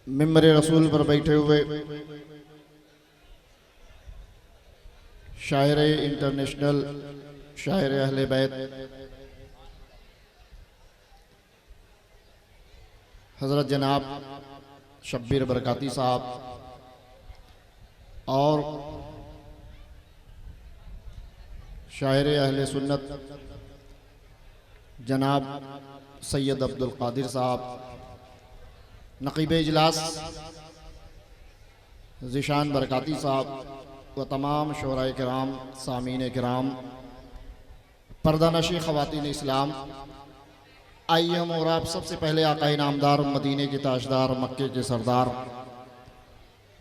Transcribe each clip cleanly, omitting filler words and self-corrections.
मिंबर रसूल पर बैठे हुए शायर इंटरनेशनल, शायर अहले बैत हज़रत जनाब शब्बीर बरकाती साहब और शायर अहले सुन्नत जनाब सैयद अब्दुल कादिर साहब, नक़ीब इजलास ज़िशान बरकाती साहब व तमाम शोराए किराम, सामीन किराम, पर्दानशी ख़वातीन इस्लाम, आइए हम और आप सबसे पहले आक़ाए नामदार, मदीने के ताजदार, मक्के के सरदार,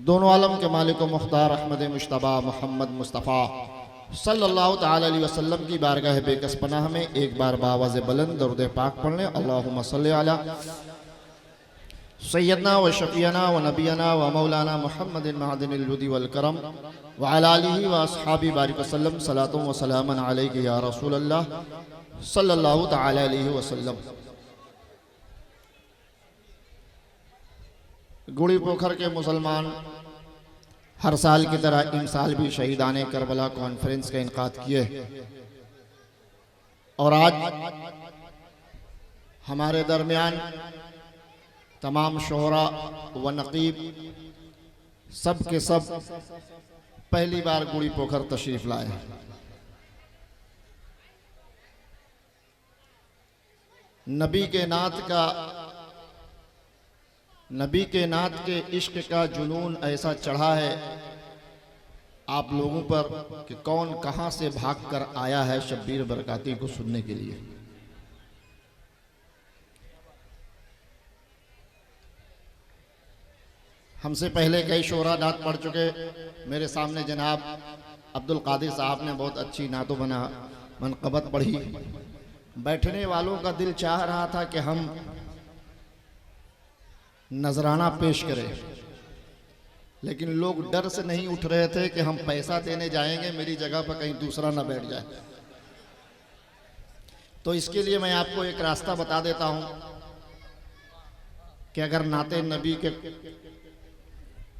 दोनों आलम के मालिक व मुख्तार अहमद मुश्तबा मोहम्मद मुस्तफ़ा सल्लल्लाहु तआला अलैहि वसल्लम की बारगाह बेकस पनाह में एक बार बावाज़ बुलंद दरूद पाक पढ़ लें। अल्लाहुम्मा सल्ली अला सैयदना व शफ़ीना व नबीना व मौलाना मुहम्मदिन मअदिनिल जुदी वल करम व अला आलिहि व अस्हाबी बारिक वसल्लम सलातुन व सलामन अलैका या रसूलल्लाह सल्लल्लाहु तआला अलैहि वसल्लम। गुड़ी पोखर के मुसलमान हर साल की तरह इन साल भी शहीदाने करबला कॉन्फ्रेंस का इनकाद किए और आज हमारे दरमियान तमाम शोहरा व नकीब सब के सब पहली बार गुड़ी पोखर तशरीफ लाए। नबी के नात के इश्क का जुनून ऐसा चढ़ा है आप लोगों पर कि कौन कहां से भाग कर आया है शब्बीर बरकाती को सुनने के लिए। हमसे पहले कई शोरा नात पढ़ चुके, मेरे सामने जनाब अब्दुल कादिर साहब ने बहुत अच्छी नातो बना मनक़बत पढ़ी। बैठने वालों का दिल चाह रहा था कि हम नजराना पेश करें, लेकिन लोग डर से नहीं उठ रहे थे कि हम पैसा देने जाएंगे, मेरी जगह पर कहीं दूसरा ना बैठ जाए। तो इसके लिए मैं आपको एक रास्ता बता देता हूं कि अगर नाते नबी के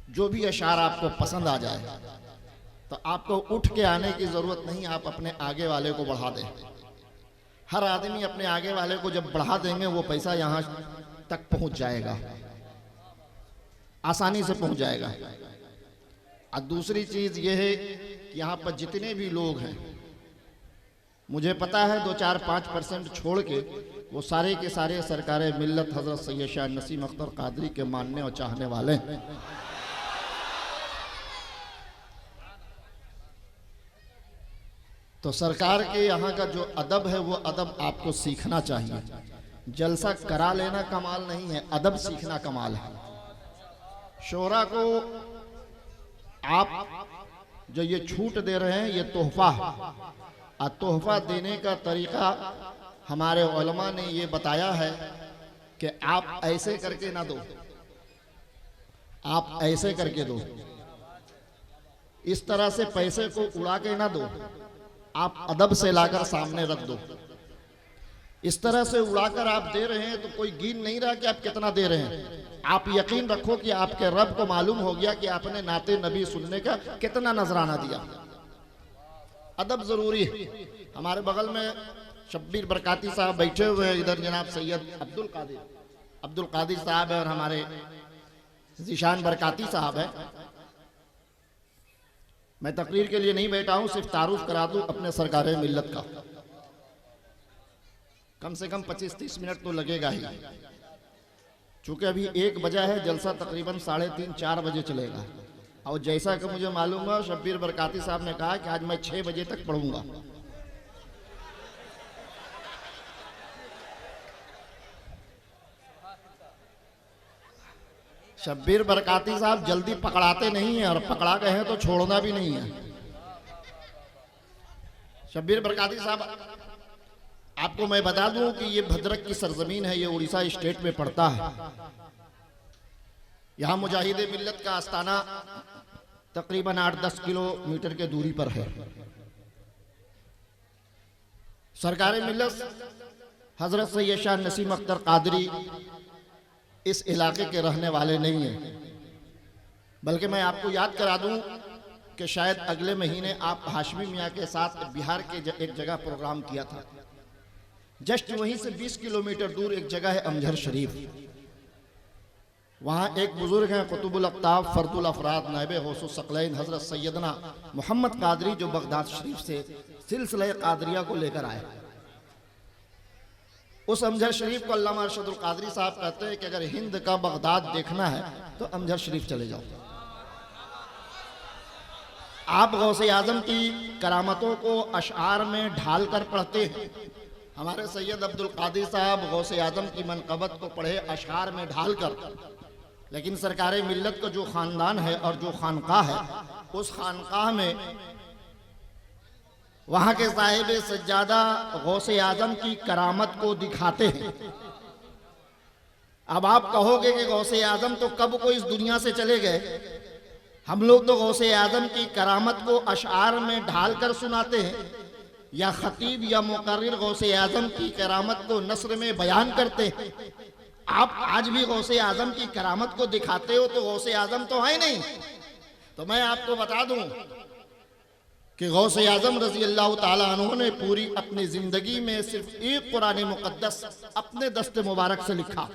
जो भी अशार आपको पसंद आ जाए तो आपको उठ के आने की जरूरत नहीं, आप अपने आगे वाले को बढ़ा दें। हर आदमी अपने आगे वाले को जब बढ़ा देंगे वो पैसा यहां तक पहुंच जाएगा, आसानी से पहुंच जाएगा। और दूसरी चीज ये है कि यहाँ पर जितने भी लोग हैं, मुझे पता है 2-4-5% छोड़ के वो सारे के सारे सरकार मिल्लत हजरत सैयद शाह नसीम अख्तर कादरी के मानने और चाहने वाले हैं। तो सरकार के यहाँ का जो अदब है वो अदब आपको सीखना चाहिए। जलसा करा लेना कमाल नहीं है, अदब सीखना कमाल है। शोरा को आप जो ये छूट दे रहे हैं ये तोहफा है, और तोहफा देने का तरीका हमारे उलमा ने ये बताया है कि आप ऐसे करके ना दो, आप ऐसे करके दो। इस तरह से पैसे को उड़ा के ना दो, आप अदब से लाकर सामने रख दो। इस तरह से उड़ाकर आप दे रहे हैं तो कोई गिन नहीं रहा कि आप कितना दे रहे हैं। आप यकीन रखो कि आपके रब को मालूम हो गया कि आपने नाते नबी सुनने का कितना नजराना दिया। अदब जरूरी है। हमारे बगल में शब्बीर बरकाती साहब बैठे हुए हैं, इधर जनाब सैयद अब्दुल कादिर साहब है और हमारे ज़िशान बरकाती साहब है। मैं तकरीर के लिए नहीं बैठा हूं, सिर्फ तारुफ करा दूं अपने सरकार मिल्लत का। कम से कम 25-30 मिनट तो लगेगा ही, चूंकि अभी 1 बजा है, जलसा तकरीबन 3:30-4 बजे चलेगा। और जैसा कि मुझे मालूम है शब्बीर बरकाती साहब ने कहा कि आज मैं 6 बजे तक पढ़ूंगा। शब्बीर बरकाती साहब जल्दी पकड़ाते नहीं हैं और पकड़ा गए हैं तो छोड़ना भी नहीं है। शब्बीर बरकाती साहब, आपको मैं बता दूं कि ये भद्रक की सरजमीन है, ये उड़ीसा स्टेट में पड़ता है। यहाँ मुजाहिदे मिल्लत का आस्थाना तकरीबन 8-10 किलोमीटर के दूरी पर है। सरकार मिल्लत हजरत सैयद शाह नसीम अख्तर कादरी इस इलाके के रहने वाले नहीं हैं, बल्कि मैं आपको याद करा दूं कि शायद अगले महीने आप हाशमी मियाँ के साथ बिहार के एक जगह प्रोग्राम किया था। जस्ट वहीं से 20 किलोमीटर दूर एक जगह है अमझर शरीफ। वहाँ एक बुजुर्ग हैं कुतुबुल अफ्ताब फर्दुल अफराद नायब गौसुस सकलैन हजरत सैयदना मोहम्मद कादरी, जो बगदाद शरीफ से सिलसिला कादरिया को लेकर आए। उस अमझर शरीफ को अल्लामा अरशदुल कादरी साहब कहते हैं कि अगर हिंद का बगदाद देखना है तो अमझर शरीफ चले जाओ। आप गौसे आजम की करामतों को अशआर में ढाल कर पढ़ते हैं। हमारे सैयद अब्दुल कादिर साहब गौसे आजम की मनक़बत को पढ़े अशआर में ढाल कर, लेकिन सरकार मिल्लत का जो ख़ानदान है और जो खानकाह है, उस खानकाह में वहाँ के साहिब सज्जादा गौसे आजम की करामत को दिखाते हैं। अब आप कहोगे कि गौसे आजम तो कब को इस दुनिया से चले गए। हम लोग तो गौसे आजम की करामत को अशआर में ढाल कर सुनाते हैं, या खतीब या मुकर्रिर गौसे आजम की करामत को नस्र में बयान करते हैं। आप आज भी गौसे आजम की करामत को दिखाते हो तो गौसे आजम तो है नहीं। तो मैं आपको बता दूं कि गौसे आजम रजी अल्लाह ताला अन्हु ने पूरी अपनी जिंदगी में सिर्फ एक कुरान मुकद्दस अपने दस्ते मुबारक से लिखा,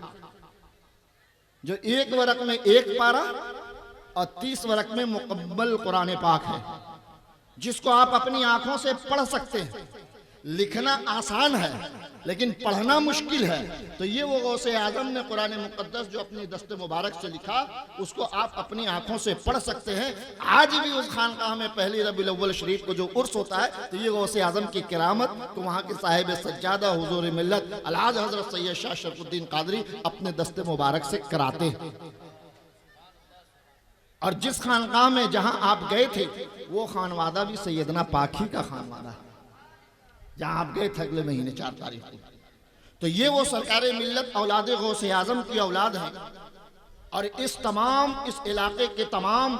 जो एक वरक में एक पारा और 30 वरक में मुकम्मल कुरान पाक है, जिसको आप अपनी आंखों से पढ़ सकते हैं। लिखना आसान है लेकिन पढ़ना मुश्किल है। तो ये वो गौसे आजम ने कुरान मुकद्दस जो अपनी दस्ते मुबारक से लिखा, उसको आप अपनी आंखों से पढ़ सकते हैं। आज भी उस खानकाह में पहली रबीउल अव्वल शरीफ को जो उर्स होता है, तो ये गौसे आजम की करामत तो वहाँ के साहिब सज्जादा हुजूर मिल्लत अलहाज हजरत सैयद शाह शरफुद्दीन कादरी अपने दस्ते मुबारक से कराते हैं। और जिस खानकाह में जहां आप गए थे वो खानवादा भी सैयदना पाखी का खानवादा है, जहां आप गए थे अगले महीने 4 तारीख को। तो ये वो सरकार मिल्लत औलाद गौसे आजम की औलाद है। और इस इलाके के तमाम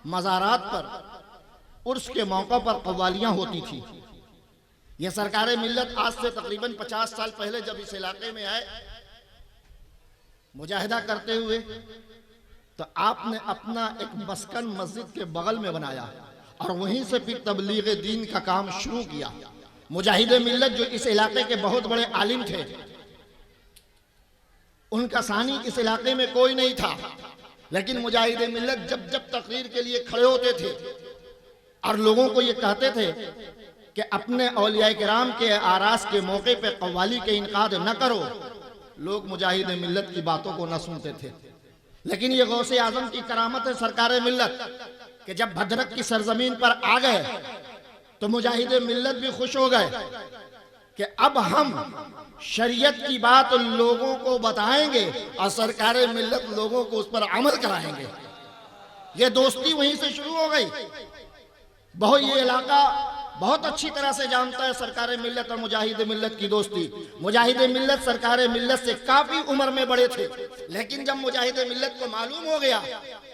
मज़ारात पर उर्स के मौका पर कव्वालियां होती थी। ये सरकार मिल्लत आज से तकरीबन 50 साल पहले जब इस इलाके में आए मुजाहिदा करते हुए, तो आपने अपना एक मस्कन मस्जिद के बगल में बनाया और वहीं से फिर तबलीग दीन का काम शुरू किया। मुजाहिद मिल्लत जो इस इलाके के बहुत बड़े आलिम थे, उनका सानी इस इलाके में कोई नहीं था, लेकिन मुजाहिद मिल्लत जब जब तकरीर के लिए खड़े होते थे और लोगों को ये कहते थे कि अपने औलिया किराम के आरास के मौके पे कव्वाली के इनकाद न करो, लोग मुजाहिद मिल्लत की बातों को न सुनते थे। लेकिन ये गौसे आजम की करामत है सरकार मिल्लत कि जब भद्रक की सरजमीन पर आ गए तो मुजाहिद मिल्लत भी खुश हो गए कि अब हम शरीयत की बात लोगों को बताएंगे और सरकार मिल्लत लोगों को उस पर अमल कराएंगे। ये दोस्ती वहीं से शुरू हो गई। ये इलाका बहुत अच्छी तरह से जानता है सरकार मिल्लत और मुजाहिद मिल्लत की दोस्ती। मुजाहिद मिल्लत सरकार मिल्लत से काफी उम्र में बड़े थे, लेकिन जब मुजाहिद मिल्लत को मालूम हो गया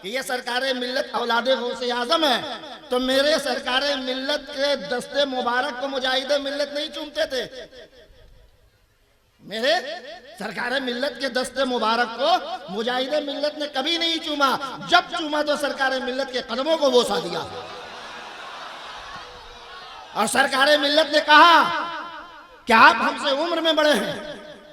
कि ये सरकार मिल्लत औलाद गौसे आजम है, तो मेरे सरकार मिल्लत के दस्ते मुबारक को मुजाहिद मिल्लत नहीं चूमते थे। मेरे सरकार मिल्लत के दस्ते मुबारक को मुजाहिद मिल्लत ने कभी नहीं चूमा। जब चूमा तो सरकार मिल्लत के कदमों को बोसा दिया। और सरकार मिल्लत ने कहा कि आप हमसे उम्र में बड़े हैं,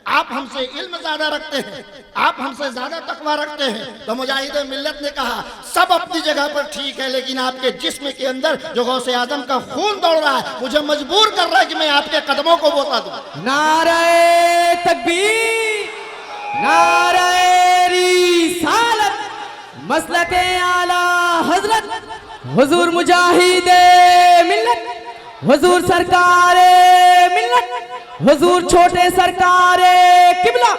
आप हमसे इल्म ज्यादा रखते हैं, आप हमसे ज्यादा तकवा रखते हैं। तो मुजाहिद मिल्लत ने कहा सब अपनी जगह पर ठीक है, लेकिन आपके जिस्म के अंदर जो गौसे आजम का खून दौड़ रहा है मुझे मजबूर कर रहा है कि मैं आपके कदमों को बोसा दूं। नारे तकबीर, नारे रिसालत, मसलके आला हजरत हुजूर मुजाहिद मिल्लत, हुजूर सरकारे मिल्लत, हुजूर छोटे सरकारे किबला,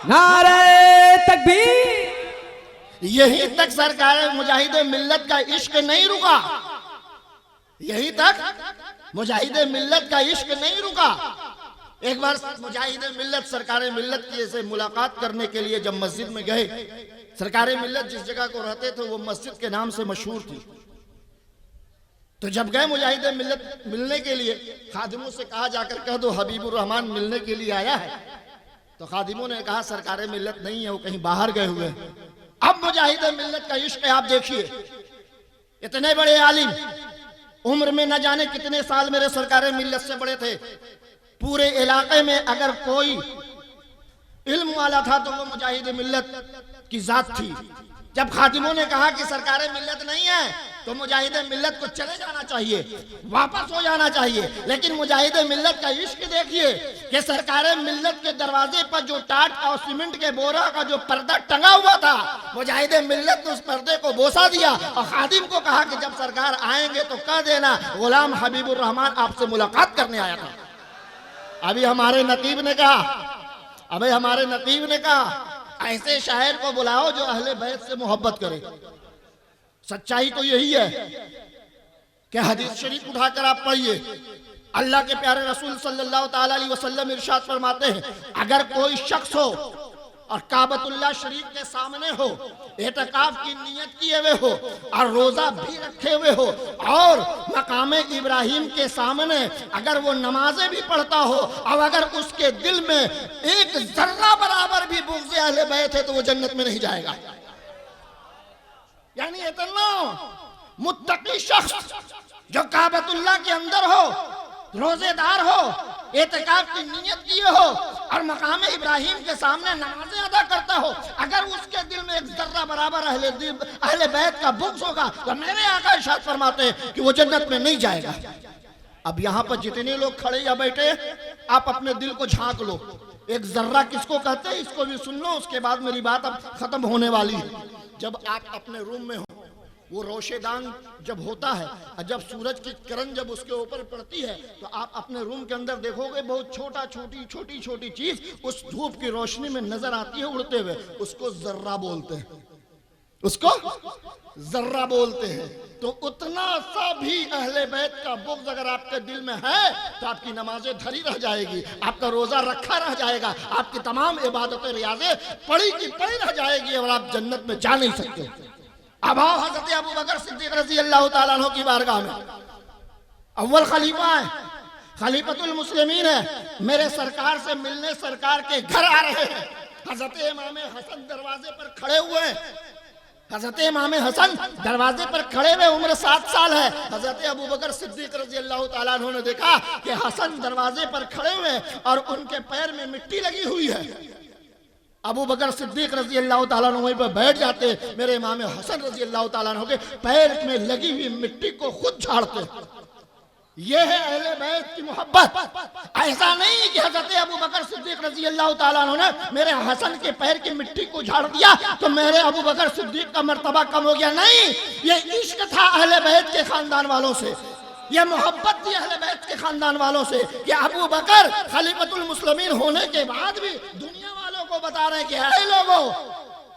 नारे तकबीर। यहीं तक सरकार मुजाहिद मिल्लत का इश्क नहीं रुका, यहीं तक मुजाहिद मिल्लत का इश्क नहीं रुका। एक बार मुजाहिद मिल्लत सरकार मिल्लत की से मुलाकात करने के लिए जब मस्जिद में गए, सरकार मिल्लत जिस जगह को रहते थे वो मस्जिद के नाम से मशहूर थी। तो जब गए मुजाहिद मिल्लत मिलने के लिए, खादिमों से कहा जाकर कह दो हबीबुर रहमान मिलने के लिए आया है। तो खादिमों ने कहा सरकार मिल्लत नहीं है, वो कहीं बाहर गए हुए। अब मुजाहिद मिल्लत का इश्क आप देखिए, इतने बड़े आलिम, उम्र में न जाने कितने साल मेरे सरकार मिल्लत से बड़े थे। पूरे इलाके में अगर कोई इल्म वाला था तो वो मुजाहिद मिल्लत की जात थी। जब खादिमों ने कहा कि सरकार मिल्लत नहीं है तो मुजाहिद मिल्लत को चले जाना चाहिए, वापस हो जाना चाहिए। लेकिन मुजाहिद मिल्लत का इश्क देखिए कि सरकार मिल्लत के दरवाजे पर जो टाट और सीमेंट के बोरा का जो पर्दा टंगा हुआ था, मुजाहिद मिल्लत ने उस पर्दे को बोसा दिया और खादिम को कहा कि जब सरकार आएंगे तो कह देना गुलाम हबीबुर रहमान आपसे मुलाकात करने आया था। अभी हमारे नकीब ने कहा ऐसे शायर को बुलाओ जो अहले बैत से मोहब्बत करे। सच्चाई तो यही है कि हदीस शरीफ उठाकर आप पढ़िए, अल्लाह के प्यारे रसूल सल्लल्लाहु ताला अलैहि वसल्लम इरशाद फरमाते हैं, अगर कोई शख्स हो और काबतुल्लाह शरीफ के सामने हो, एतकाफ की नियत किए हुए हो और रोजा भी रखे हुए हो और मकामे इब्राहिम के सामने अगर वो नमाजें भी पढ़ता हो और अगर उसके दिल में एक जर्रा बराबर भी बुग़्ज़ अहले बैत है तो वो जन्नत में नहीं जाएगा। यानी इतना मुत्तकी शख्स जो काबतुल्लाह के अंदर हो, रोजेदार हो, एतकाफ की नियत किए हो और मकाम इब्राहिम के सामने नमाजें अदा करता हो, अगर उसके दिल में एक जर्रा बराबर अहले बैत का बुग़्ज़ होगा तो मेरे आका इरशाद फरमाते हैं कि वो जन्नत में नहीं जाएगा। अब यहाँ पर जितने लोग खड़े या बैठे, आप अपने दिल को झांक लो, एक जर्रा किसको कहते हैं इसको भी सुन लो, उसके बाद मेरी बात अब खत्म होने वाली है। जब आप अपने रूम में हो, वो रोशेदान जब होता है और जब सूरज की किरण जब उसके ऊपर पड़ती है तो आप अपने रूम के अंदर देखोगे बहुत छोटी छोटी चीज उस धूप की रोशनी में नजर आती है उड़ते हुए, उसको जर्रा बोलते हैं, उसको जर्रा बोलते हैं। तो उतना सा भी अहले बैत का बुग़्ज़ अगर आपके दिल में है तो आपकी नमाजें धरी रह जाएगी, आपका रोजा रखा रह जाएगा, आपकी तमाम इबादतें रियाज़ें पड़ी की पड़ी रह जाएगी और आप जन्नत में जा नहीं सकते। अब आओ हज़रत अबू बकर सिद्दीक़ रज़ी अल्लाह तआला अन्हु की बारगाह में, अव्वल खलीफा है, खलीफतुल मुस्लिमीन है, मेरे सरकार से मिलने सरकार के घर आ रहे हैं। हज़रत इमाम हसन दरवाजे पर खड़े हुए हैं, हज़रत इमाम हसन दरवाजे पर खड़े हुए, उम्र 7 साल है। हज़रत अबू बकर सिद्दीक़ रज़ी अल्लाह तआला अन्हु ने देखा कि हसन दरवाजे पर खड़े हुए और उनके पैर में मिट्टी लगी हुई है। अबू बकर सिद्दीक रज़ी अल्लाह तआला अन्हु वहीं पर बैठ जाते, मेरे इमाम हसन रज़ी अल्लाह तआला अन्हु के पैर में लगी हुई मिट्टी को खुद झाड़ते। ये है अहले बैत की मोहब्बत। ऐसा नहीं कि हज़रत अबू बकर सिद्दीक रज़ी अल्लाह तआला अन्हु ने मेरे हसन के पैर की मिट्टी को झाड़ दिया तो मेरे अबू बकर सिद्दीक का मर्तबा कम हो गया, नहीं, ये इश्क था अहले बैत के खानदान वालों से, यह मोहब्बत थी अहले बैत के खानदान वालों से कि अबू बकर खलीफतुल मुस्लिमीन होने के बाद भी दुनिया वालों को बता रहे हैं कि ऐ लोगों,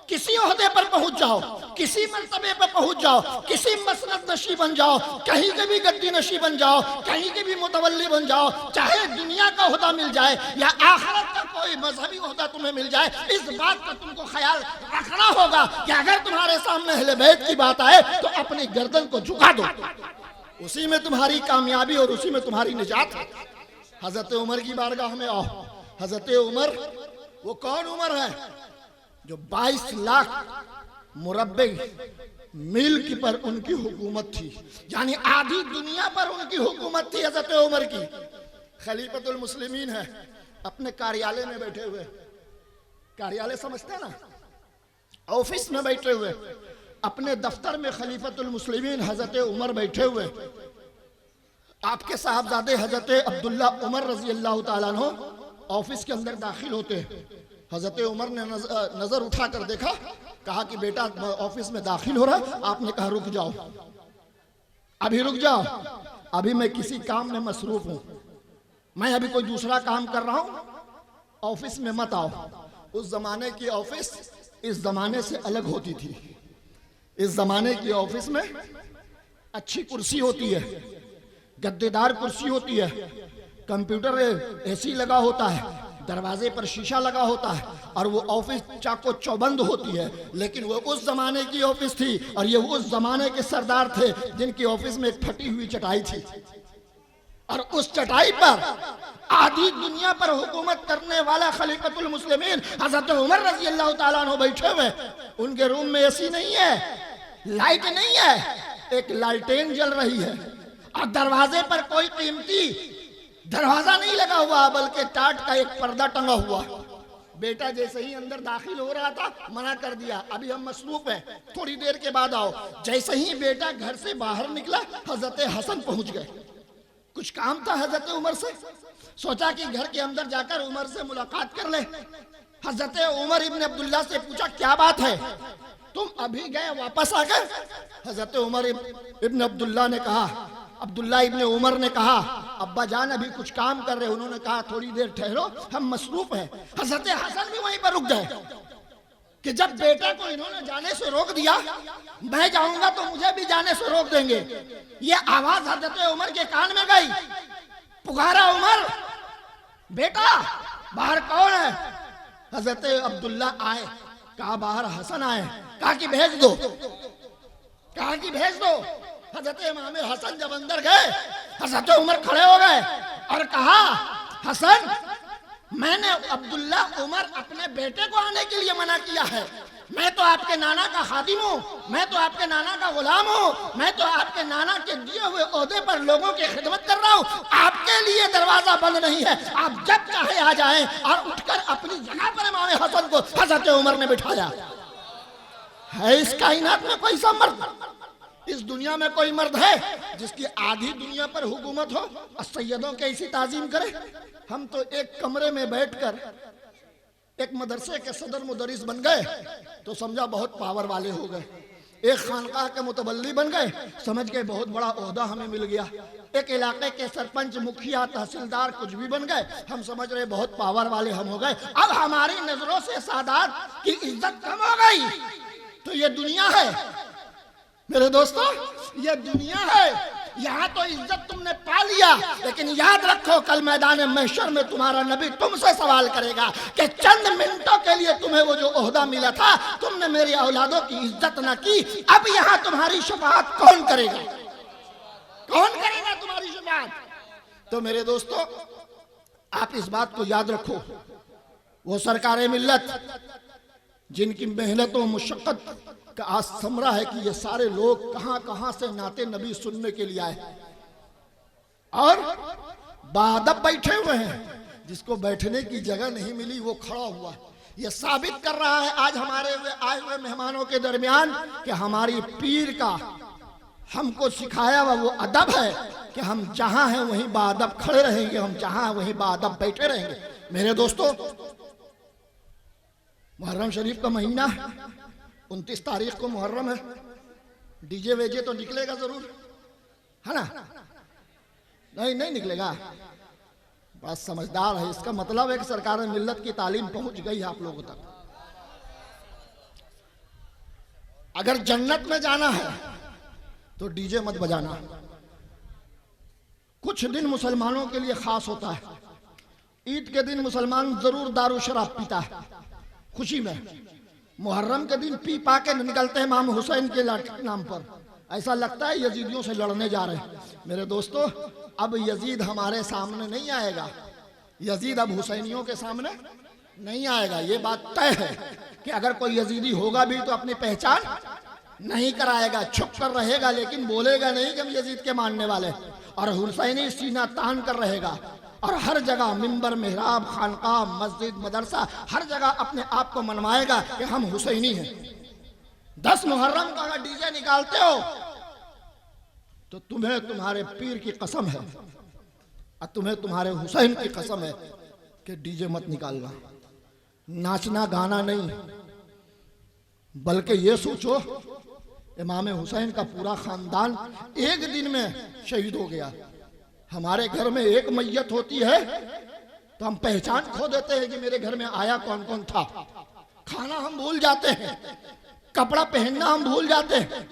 किसी ओहदे पर पहुंच जाओ, किसी मर्तबे पर पहुंच जाओ, किसी मसनद नशी बन जाओ, कहीं के भी गद्दी नशी बन जाओ, कहीं के भी मुतवल्ली बन जाओ, चाहे दुनिया का ओहदा मिल जाए या आखिरत का कोई मजहबी ओहदा तुम्हें मिल जाए, इस बात का तुमको ख्याल रखना होगा कि अगर तुम्हारे सामने अहले बैत की बात आए तो अपनी गर्दन को झुका दो, उसी में तुम्हारी कामयाबी और उसी में तुम्हारी निजात है। हजरत उमर की बारगाह में आओ। हजरत उमर वो कौन उमर है जो 22 लाख मुरब्बे मील की पर उनकी हुकूमत थी, यानी आधी दुनिया पर उनकी हुकूमत थी हजरत उमर की। खलीफतुल मुस्लिमीन है, अपने कार्यालय में बैठे हुए, कार्यालय समझते हैं ना, ऑफिस में बैठे हुए, अपने दफ्तर में खलीफतुल मुस्लिमीन हजरत उमर बैठे हुए, आपके साहबजादे हजरत अब्दुल्ला उमर रजी अल्लाह तआला अन्हु ऑफिस के अंदर दाखिल होते हैं। हजरत उमर ने नजर उठाकर देखा, कहा कि बेटा ऑफिस में दाखिल हो रहा। आपने कहा रुक जाओ, अभी रुक जाओ, अभी मैं किसी काम में मसरूफ हूं, मैं अभी कोई दूसरा काम कर रहा हूं, ऑफिस में मत आओ। उस जमाने की ऑफिस इस जमाने से अलग होती थी। इस जमाने की ऑफिस में अच्छी कुर्सी होती है, गद्देदार कुर्सी होती है, कंप्यूटर एसी लगा होता है, दरवाजे पर शीशा लगा होता है और वो ऑफिस चाको चौबंद होती है। लेकिन वो उस जमाने की ऑफिस थी और ये उस जमाने के सरदार थे जिनकी ऑफिस में एक फटी हुई चटाई थी और उस चटाई पर आधी दुनिया पर हुकूमत करने वाला खलीफतुल मुस्लिमीन हजरत उमर रजी अल्लाह ताला अन्हु बैठे हुए। उनके रूम में एसी नहीं है, लाइट नहीं है, एक लालटेन जल रही है और दरवाजे पर कोई कीमती दरवाजा नहीं लगा हुआ बल्कि टाट का एक पर्दा टंगा हुआ। बेटा जैसे ही अंदर दाखिल हो रहा था मना कर दिया, अभी हम मसरूफ हैं, थोड़ी देर के बाद आओ। जैसे ही बेटा घर से बाहर निकला हजरत हसन पहुंच गए। कुछ काम था हजरत उमर से, सोचा कि घर के अंदर जाकर उमर से मुलाकात कर ले। हजरत उमर इब्न अब्दुल्ला से पूछा क्या बात है, तुम अभी गए वापस आ गए? हजरत उमर इब्न अब्दुल्ला ने कहा, अब्दुल्ला इब्न उमर ने कहा अब्बा जान अभी कुछ काम कर रहे। उन्होंने कहा थोड़ी देर ठहरो, हम मसरूफ हैं। हजरत हसन भी वहीं पर रुक गए कि जब बेटा को इन्होंने जाने से रोक दिया, मैं जाऊंगा तो मुझे भी जाने से रोक देंगे। ये आवाज हजरत उमर के कान में गई। पुकारा उमर, बेटा बाहर कौन है? हजरत अब्दुल्ला आए, कहा बाहर हसन आए। कहा कि भेज दो, कहा कि भेज दो। हजरत इमाम हसन जब अंदर गए हजरत उमर खड़े हो गए और कहा हसन, मैंने अब्दुल्ला उमर अपने बेटे को आने के लिए मना किया है। मैं तो आपके नाना का खादिम हूँ, मैं तो आपके नाना का गुलाम हूँ, मैं तो आपके नाना के दिए हुए ओहदे पर लोगों की खिदमत कर रहा हूँ। आपके लिए दरवाजा बंद नहीं है, आप जब चाहे आ जाएं। और उठकर अपनी जगह पर इमाम हसन को हजरत उमर ने बिठाया। है इस कायनात में कोई सा मर्द, इस दुनिया में कोई मर्द है जिसकी आधी दुनिया पर हुकूमत हो और सैयदों के ऐसी ताजीम करे? हम तो एक कमरे में बैठकर एक मदरसे के सदर मुदरिस बन गए तो समझा बहुत पावर वाले हो गए। एक खानकाह के मुतवल्ली बन गए, समझ के बहुत बड़ा ओहदा हमें मिल गया। एक इलाके के सरपंच, मुखिया, तहसीलदार कुछ भी बन गए, हम समझ रहे बहुत पावर वाले हम हो गए। अब हमारी नजरों से सादात की इज्जत कम हो गई। तो ये दुनिया है मेरे दोस्तों, ये दुनिया है। यहाँ तो इज्जत तुमने पा लिया, लेकिन याद रखो कल मैदान महशर में तुम्हारा नबी तुमसे सवाल करेगा कि चंद मिनटों के लिए तुम्हें वो जो ओहदा मिला था, तुमने मेरी औलादों की इज्जत ना की। अब यहाँ तुम्हारी शफाअत कौन करेगा? कौन करेगा तुम्हारी शफाअत? तो मेरे दोस्तों आप इस बात को याद रखो, वो सरकारे मिल्लत जिनकी मेहनत और मुशक्कत का आज समरा है कि ये सारे लोग कहां कहां से नाते नबी सुनने के लिए आए और बादब बैठे हुए हैं। जिसको बैठने की जगह नहीं मिली वो खड़ा हुआ। ये साबित कर रहा है आज हमारे आए हुए मेहमानों के दरमियान कि हमारी पीर का हमको सिखाया हुआ वो अदब है कि हम जहां हैं वहीं बादब खड़े रहेंगे, हम जहां हैं वहीं बादब बैठे रहेंगे। मेरे दोस्तों मुहर्रम शरीफ का महीना 29 तारीख को मुहर्रम है। डीजे वेजे तो निकलेगा जरूर, है ना? नहीं निकलेगा। बड़ा समझदार है, इसका मतलब है कि सरकार मिल्लत की तालीम पहुंच गई है आप लोगों तक। अगर जन्नत में जाना है तो डीजे मत बजाना। कुछ दिन मुसलमानों के लिए खास होता है। ईद के दिन मुसलमान जरूर दारू शराब पीता है खुशी में। मुहर्रम के दिन पी पा के निकलते हैं इमाम हुसैन के नाम पर, ऐसा लगता है यजीदियों से लड़ने जा रहे हैं। मेरे दोस्तों अब यजीद हमारे सामने नहीं आएगा, यजीद अब हुसैनियों के सामने नहीं आएगा। ये बात तय है कि अगर कोई यजीदी होगा भी तो अपनी पहचान नहीं कराएगा, छुप कर रहेगा, लेकिन बोलेगा नहीं कि हम यजीद के मानने वाले। और हुसैनी सीना तान कर रहेगा और हर जगह मिंबर, मेहराब, खानकाह, मस्जिद, मदरसा, हर जगह अपने आप को मनवाएगा कि हम हुसैनी हैं। 10 मुहर्रम का अगर डीजे निकालते हो तो तुम्हें तुम्हारे पीर की कसम है और तुम्हें तुम्हारे हुसैन की कसम है कि डीजे मत निकालना। नाचना गाना नहीं, बल्कि ये सोचो इमाम हुसैन का पूरा खानदान एक दिन में शहीद हो गया। हमारे घर में एक मैयत होती है तो हम पहचान खो देते हैं कि मेरे घर में आया कौन कौन था। खाना हम भूल जाते हैं, कपड़ा पहनना हम भूल जाते हैं।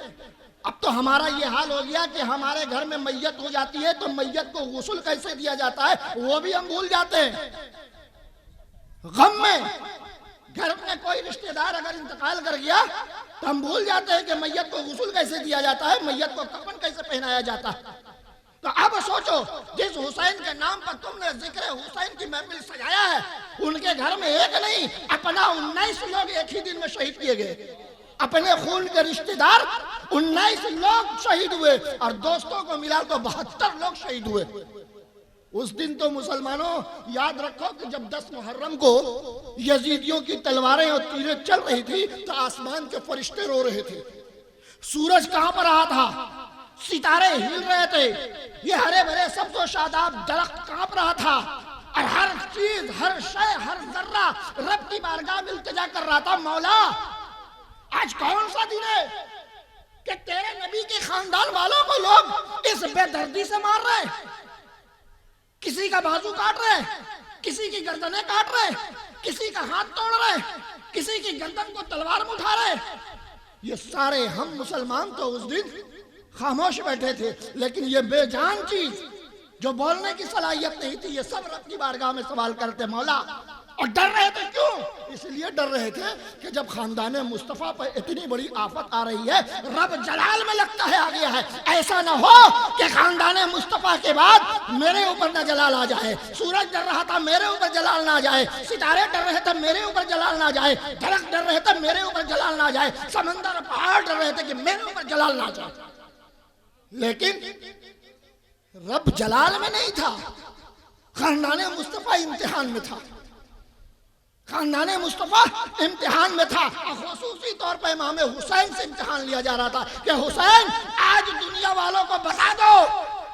अब तो हमारा ये हाल हो गया कि हमारे घर में मैयत हो जाती है तो मैयत को गुस्ल कैसे दिया जाता है वो भी हम भूल जाते हैं। गम में घर में कोई रिश्तेदार अगर इंतकाल कर गया तो हम भूल जाते हैं कि मैयत को गुस्ल कैसे दिया जाता है, मैयत को कफन कैसे पहनाया जाता है। तो अब सोचो, जिस हुसैन के नाम पर तुमने जिक्र हुसैन की महफिल सजाया है, उनके घर में एक नहीं अपना 19 लोग एक ही दिन में शहीद किए गए। अपने खून के रिश्तेदार 19 लोग शहीद हुए और दोस्तों को मिला तो 72 लोग शहीद हुए। उस दिन तो मुसलमानों याद रखो कि जब 10 मुहर्रम को यजीदियों की तलवारें और तीरें चल रही थी तो आसमान के फरिश्ते रो रहे थे। सूरज कहां पर रहा था, सितारे हिल रहे थे, ये हरे भरे सब्ज़ो शादाब दरख्त कांप रहा था और हर चीज, हर शय, हर जर्रा रब की बारगाह में इल्तिजा कर रहा था, मौला आज कौन सा दिन है कि तेरे नबी के खानदान वालों को लोग इस बेदर्दी से मार रहे, किसी का बाजू काट रहे, किसी की गर्दनें काट रहे, किसी का हाथ तोड़ रहे, किसी की गर्दन को तलवार में उठा रहे। ये सारे हम मुसलमान तो उस दिन खामोश बैठे थे, लेकिन ये बेजान चीज जो बोलने की सलाहियत नहीं थी, ये सब रब की बारगाह में सवाल करते मौला। और डर रहे थे, क्यों? इसलिए डर रहे थे कि जब खानदान मुस्तफ़ा पर इतनी बड़ी आफत आ रही है, रब जलाल में लगता है आ गया है, ऐसा ना हो कि खानदान मुस्तफ़ा के बाद मेरे ऊपर न जलाल आ जाए। सूरज डर रहा था मेरे ऊपर जलाल ना आ जाए, सितारे डर रहे थे मेरे ऊपर जलाल ना आ जाए, दरख्त डर रहे थे मेरे ऊपर जलाल ना आ जाए, समंदर पहाड़ डर रहे थे कि मेरे ऊपर जलाल ना आ जाए। लेकिन रब जलाल में नहीं था, खानदान मुस्तफ़ा इम्तिहान में था। खानदान मुस्तफ़ा इम्तिहान में था और खुसूसी तौर पर इमाम हुसैन से इम्तिहान लिया जा रहा था कि हुसैन आज दुनिया वालों को बता दो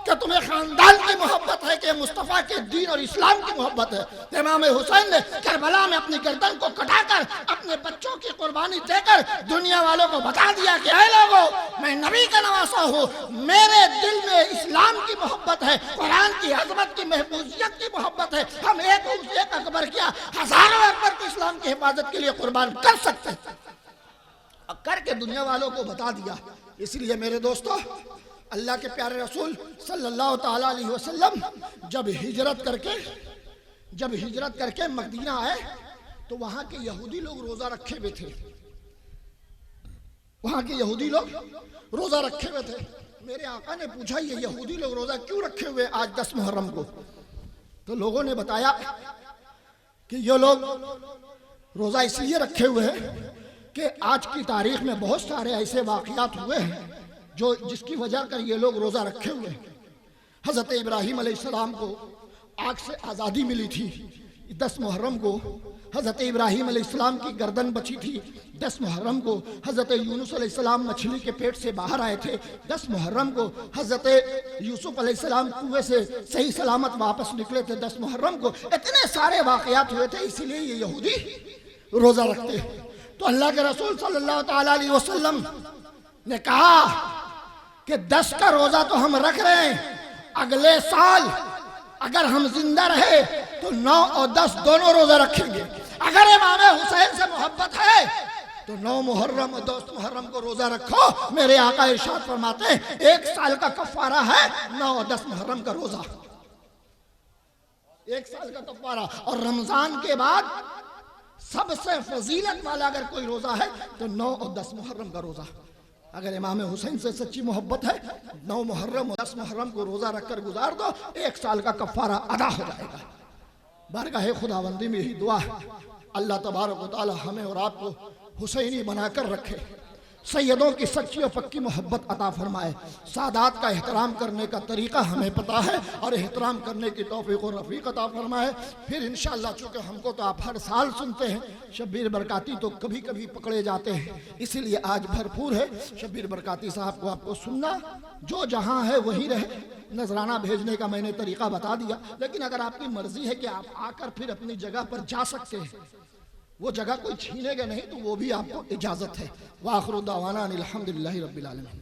कि तुम्हें खानदान की मोहब्बत है कि मुस्तफ़ा के दीन और इस्लाम की मोहब्बत है। तो इमाम हुसैन ने करबला में अपनी गर्दन को कटाकर अपने बच्चों की कुर्बानी देकर दुनिया वालों को बता दिया कि ऐ लोगों, मैं नबी का नवासा हूँ, मेरे दिल में इस्लाम की मोहब्बत है, कुरान की अजमत की महफूजियत की मोहब्बत है। हम एक अकबर किया, हजारों अकबर को इस्लाम की हिफाजत के लिए कुर्बान कर सकते हैं, और करके दुनिया वालों को बता दिया। इसलिए मेरे दोस्तों, अल्लाह के प्यारे रसूल सल्लल्लाहु ताला अलैहि वसल्लम जब हिजरत करके मदीना आए तो वहां के यहूदी लोग रोजा रखे हुए थे। वहां के यहूदी लोग रोजा रखे हुए थे। मेरे आका ने पूछा, ये यहूदी लोग रोजा क्यों रखे हुए आज 10 मुहर्रम को? तो लोगों ने बताया कि ये लोग रोजा इसलिए रखे हुए हैं कि आज की तारीख में बहुत सारे ऐसे वाक़यात हुए हैं जिसकी वजह कर ये लोग रोज़ा रखे हुए हैं। हज़रत इब्राहीम अलैहिस्सलाम को आग से आज़ादी मिली थी 10 मुहर्रम को। हज़रत इब्राहीम अलैहिस्सलाम की गर्दन बची थी 10 मुहर्रम को। हज़रत यूनुस अलैहिस्सलाम मछली के पेट से बाहर आए थे 10 मुहर्रम को। हज़रत यूसुफ अलैहिस्सलाम कुएं से सही सलामत वापस निकले थे 10 मुहर्रम को। इतने सारे वाक़यात हुए थे, इसीलिए ये यहूदी रोज़ा रखते। तो अल्लाह के रसूल सल्लल्लाहु ताला अलैहि वसल्लम ने कहा कि 10 का रोजा तो हम रख रहे हैं, अगले साल अगर हम जिंदा रहे तो 9 और 10 दोनों रोजा रखेंगे। अगर इमाम हुसैन से मोहब्बत है तो 9 मुहर्रम और 10 मुहर्रम को रोजा रखो। मेरे आका इरशाद फरमाते हैं 1 साल का कफारा है 9 और 10 मुहर्रम का रोजा, 1 साल का कफारा। और रमजान के बाद सबसे फजीलत वाला अगर कोई रोजा है तो 9 और 10 मुहर्रम का रोजा। अगर इमाम हुसैन से सच्ची मोहब्बत है 9 मुहर्रम और 10 मुहर्रम को रोजा रखकर गुजार दो, 1 साल का कफारा अदा हो जाएगा। बारगाह खुदाबंदी में यही दुआ है, अल्लाह तबारक व तआला हमें और आपको हुसैनी बनाकर रखे, सैयदों की सच्ची और पक्की मोहब्बत अता फरमाए। सादात का एहतराम करने का तरीक़ा हमें पता है और एहतराम करने की तौफीक और रफ़ीक अता फरमाए। फिर इंशाअल्लाह, चूँकि हमको तो आप हर साल सुनते हैं, शब्बीर बरकाती तो कभी कभी पकड़े जाते हैं, इसीलिए आज भरपूर है शब्बीर बरकाती साहब को आपको सुनना। जो जहाँ है वहीं रहे। नजराना भेजने का मैंने तरीक़ा बता दिया, लेकिन अगर आपकी मर्ज़ी है कि आप आकर फिर अपनी जगह पर जा सकते हैं, वो जगह कोई छीनेगा नहीं, तो वो भी आपको इजाज़त है। वाखिरु दावाना अनिल हम्दुलिल्लाहि रब्बिल आलमीन।